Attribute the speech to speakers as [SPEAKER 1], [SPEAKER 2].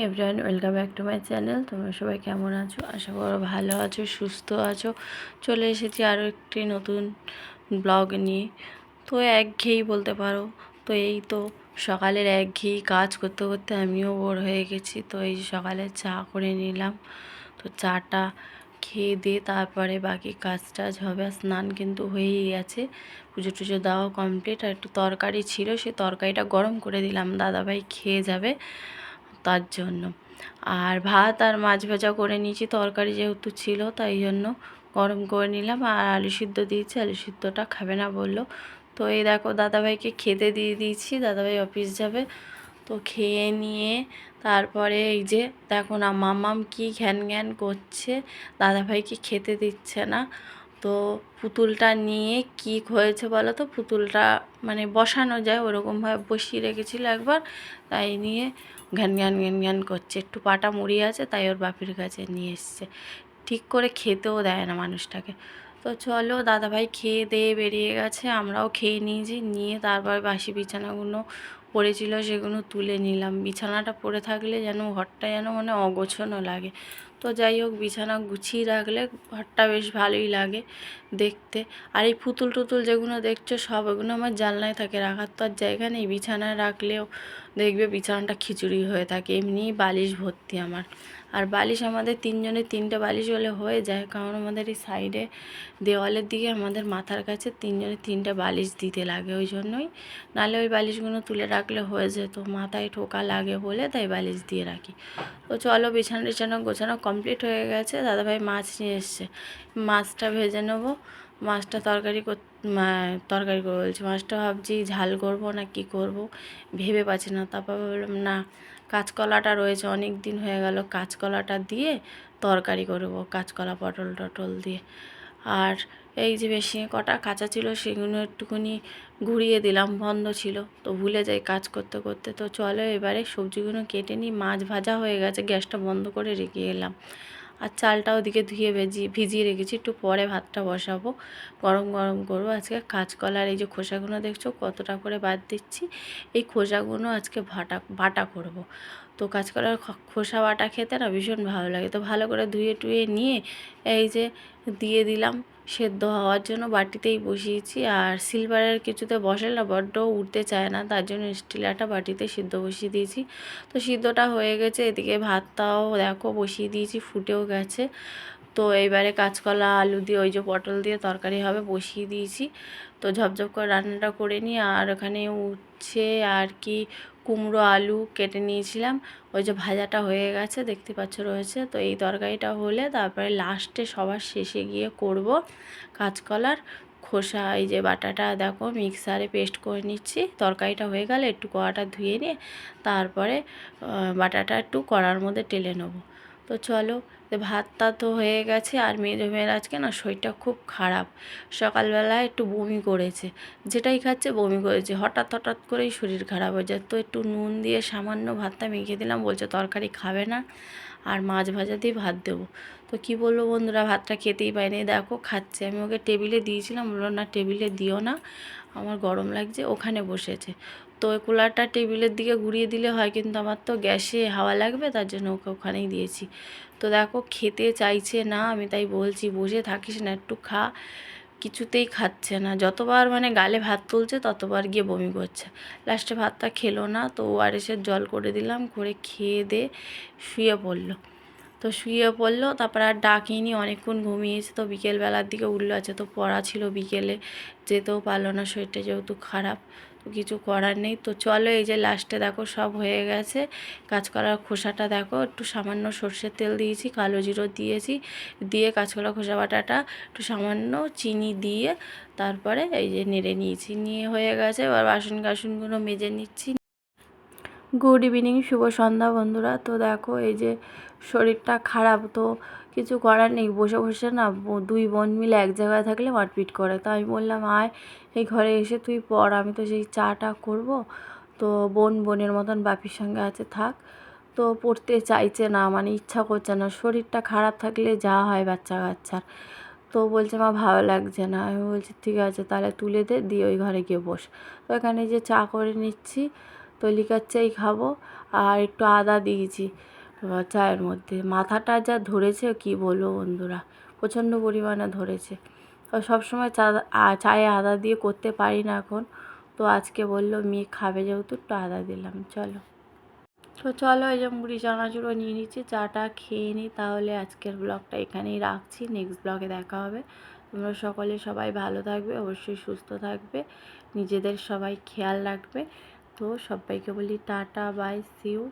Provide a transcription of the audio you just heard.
[SPEAKER 1] Everyone, welcome back to my channel. তোমরা সবাই কেমন আছো? আশা করো ভালো আছো, সুস্থ আছো। চলে এসেছি আরও একটি নতুন ব্লগ নিয়ে। তো একঘেয়েই বলতে পারো। তো এই তো সকালের একঘেয়েই কাজ করতে করতে আমিও বোর হয়ে গেছি। তো এই সকালে চা করে নিলাম। তো চাটা খেয়ে দিয়ে তারপরে বাকি কাজ টাজ হবে। আর স্নান কিন্তু হয়েই গেছে, পুজো টুজো দেওয়া কমপ্লিট। আর একটু তরকারি ছিল, সেই তরকারিটা গরম করে দিলাম, দাদাভাই খেয়ে যাবে তার জন্য। আর ভাত আর মাছ ভাজা করে নিয়েছি, তরকারি যেহেতু ছিল তাই জন্য গরম করে নিলাম। আর আলু সিদ্ধ দিয়েছি, আলু সিদ্ধটা খাবে না বললো। তো এই দেখো দাদাভাইকে খেতে দিয়ে দিয়েছি, দাদাভাই অফিস যাবে। তো খেয়ে নিয়ে তারপরে এই যে দেখো না, মাম্মাম কি ঘ্যান ঘ্যান করছে, দাদাভাইকে খেতে দিচ্ছে না। তো পুতুলটা নিয়ে কি হয়েছে বলো তো, পুতুলটা মানে বসানো যায় ওরকমভাবে বসিয়ে রেখেছিল একবার, তাই নিয়ে ঘ্যান ঘ্যান ঘ্যান ঘ্যান করছে। একটু পাটা মুড়ি আছে, তাই ওর বাপির কাছে নিয়ে এসছে। ঠিক করে খেতেও দেয় না মানুষটাকে। তো চলো, দাদাভাই খেয়ে দিয়ে বেরিয়ে গেছে, আমরাও খেয়ে নিয়েছি। নিয়ে তারপর বাসি বিছানাগুলো পড়েছিল সেগুলো তুলে নিলাম। বিছানাটা পড়ে থাকলে যেন ঘরটা যেন মানে অগোছানো লাগে। তো যাই হোক, বিছানা গুছিয়ে রাখলে ঘরটা বেশ ভালোই লাগে দেখতে। আর এই পুতুল টুতুল যেগুলো দেখছো সব ওগুলো আমার জানলায় থাকে, রাখার তো আর জায়গা নেই। বিছানায় রাখলেও দেখবে বিছানাটা খিচুড়ি হয়ে থাকে, এমনিই বালিশ ভর্তি আমার। আর বালিশ আমাদের তিনজনের তিনটে বালিশ হলে হয়ে যায়, কারণ আমাদের এই সাইডে দেওয়ালের দিকে আমাদের মাথার কাছে তিনজনের তিনটে বালিশ দিতে লাগে, ওই জন্যই। নাহলে ওই বালিশগুলো তুলে রাখলে হয়ে যেত, মাথায় ঠোকা লাগে বলে তাই বালিশ দিয়ে রাখি। তো চলো, বিছানা টিছানা গোছানো কমপ্লিট হয়ে গেছে। দাদাভাই মাছ নিয়ে এসছে, মাছটা ভেজে নেবো। মাছটা তরকারি তরকারি করবো বলছি, মাছটা ভাবছি ঝাল করব না কি করব, ভেবে পাচ্ছি না। তারপর ভাবলাম না, কাঁচকলাটা রয়েছে, অনেক দিন হয়ে গেল, কাঁচকলাটা দিয়ে তরকারি করব, কাঁচকলা পটল টটল দিয়ে। আর এই যে বেশি কটা কাঁচা ছিল সেগুলো একটুখানি ঘুরিয়ে দিলাম, বন্ধ ছিল তো ভুলে যাই কাজ করতে করতে। তো চলো এবারে সবজিগুলো কেটে নিই। মাছ ভাজা হয়ে গেছে, গ্যাসটা বন্ধ করে রেখে এলাম। আর চালটা ওদিকে ধুয়ে ভিজিয়ে রেখেছি, একটু পরে ভাতটা বসাবো, গরম গরম করবো। আজকে কাঁচকলার এই যে খোসাগুলো দেখছো কতটা করে বাদ দিচ্ছি, এই খোসাগুলো আজকে বাটা করব। তো কাঁচকলার খোসা বাটা খেতে না ভীষণ ভালো লাগে। তো ভালো করে ধুয়ে টুয়ে নিয়ে এই যে দিয়ে দিলাম সেদ্ধ হওয়ার জন্য, বাটিতেই বসিয়েছি। আর সিলভারের কিছুতে বসালে বড্ড উঠতে চায় না, তার জন্য স্টিলারটা বাটিতে সিদ্ধ বসিয়ে দিয়েছি। তো সিদ্ধটা হয়ে গেছে, এদিকে ভাতটাও দেখো বসিয়ে দিয়েছি, ফুটেও গেছে। তো এইবারে কাঁচকলা আলু দিয়ে ওই যে পটল দিয়ে তরকারি হবে বসিয়ে দিয়েছি। তো ঝপঝপ করে রান্নাটা করে নিই। আর ওখানে উচ্ছে আর কি কুমড়ো আলু কেটে নিয়েছিলাম, ওই যে ভাজাটা হয়ে গেছে দেখতে পাচ্ছ রয়েছে। তো এই তরকারিটা হলে তারপরে লাস্টে সবার শেষে গিয়ে করব কাঁচকলার খোসা। এই যে বাটাটা দেখো মিক্সারে পেস্ট করে নিচ্ছি, তরকারিটা হয়ে গেলে একটু কড়াটা ধুয়ে নিয়ে তারপরে বাটাটা একটু কড়ার মধ্যে টেলে নেব। তো চলো, ভাতটা তো হয়ে গেছে। আর মেজো মেয়ের আজকে না শরীরটা খুব খারাপ, সকালবেলায় একটু বমি করেছে, যেটাই খাচ্ছে বমি করেছে, হঠাৎ হঠাৎ করেই শরীর খারাপ হয়ে যায়। তো একটু নুন দিয়ে সামান্য ভাতটা মেখে দিলাম, বলছে তরকারি খাবে না, আর মাছ ভাজা দিয়ে ভাত দেবো। তো কি বলবো বন্ধুরা, ভাতটা খেতেই পাইনি, দেখো খাচ্ছে। আমি ওকে টেবিলে দিয়েছিলাম, বললো না টেবিলে দিও না, আমার গরম লাগছে, ওখানে বসেছে। তো ওই কুলারটা টেবিলের দিকে ঘুরিয়ে দিলে হয়, কিন্তু আমার তো গ্যাসে হাওয়া লাগবে, তার জন্য ওকে ওখানেই দিয়েছি। তো দেখো খেতে চাইছে না, আমি তাই বলছি বসে থাকিস না, একটু খা। কিছুতেই খাচ্ছে না, যতবার মানে গালে ভাত তুলছে ততবার গিয়ে বমি করছে। লাস্টে ভাতটা খেলো না, তো ওআরএসের জল করে দিলাম, করে খেয়ে দিয়ে শুয়ে পড়লো। তো শুয়ে পড়লো, তারপর আর ডাকিনি, অনেকক্ষণ ঘুমিয়েছে। তো বিকেলবেলার দিকে উঠলো, আছে তো পড়া ছিল বিকেলে, যেতেও পারলো না, শরীরটা যেহেতু খারাপ। তো কিছু করার নেই। তো চলো, এই যে লাস্টে দেখো সব হয়ে গেছে। কাঁচকলার খোসাটা দেখো একটু সামান্য সর্ষের তেল দিয়েছি, কালো জিরো দিয়েছি, দিয়ে কাঁচকলা খোসা বাটাটা একটু সামান্য চিনি দিয়ে তারপরে এই যে নেড়ে নিয়েছি, নিয়ে হয়ে গেছে। এবার বাসনগুলো মেজে নিচ্ছি। গুড ইভিনিং, শুভ সন্ধ্যা বন্ধুরা। তো দেখো এই যে শরীরটা খারাপ, তো কিছু করার নেই, বসে বসে না দুই বোন মিলে এক জায়গায় থাকলে মারপিট করে। তো আমি বললাম আয় এই ঘরে এসে তুই পড়, আমি তো সেই চাটা করবো। তো বোনের মতন বাপির সঙ্গে আছে থাক। তো পড়তে চাইছে না, মানে ইচ্ছা করছে না, শরীরটা খারাপ থাকলে যা হয় বাচ্চা কাচ্চার। তো বলছে মা ভালো লাগছে না। আমি বলছি ঠিক আছে তাহলে তুলে দে, দিয়ে ওই ঘরে গিয়ে বস। তো এখানে যে চা করে নিচ্ছি, তো লিকার চাই খাবো। আর একটু আদা দিয়েছি চায়ের মধ্যে। মাথাটা যা ধরেছে কি বলবো বন্ধুরা, প্রচণ্ড পরিমাণে ধরেছে। সবসময় চায়ে আদা দিয়ে করতে পারি না এখন, তো আজকে বললো মেয়ে খাবে যেহেতু একটু আদা দিলাম। তো চলো এই যে মুড়ি চানাচুরও নিয়ে নিচ্ছি, চাটা খেয়ে নিই। তাহলে আজকের ব্লগটা এখানেই রাখছি, নেক্সট ব্লগে দেখা হবে। তোমরা সকলে সবাই ভালো থাকবে, অবশ্যই সুস্থ থাকবে, নিজেদের সবাই খেয়াল রাখবে। তো সবাইকে বলি টাটা, বাই, সি ইউ।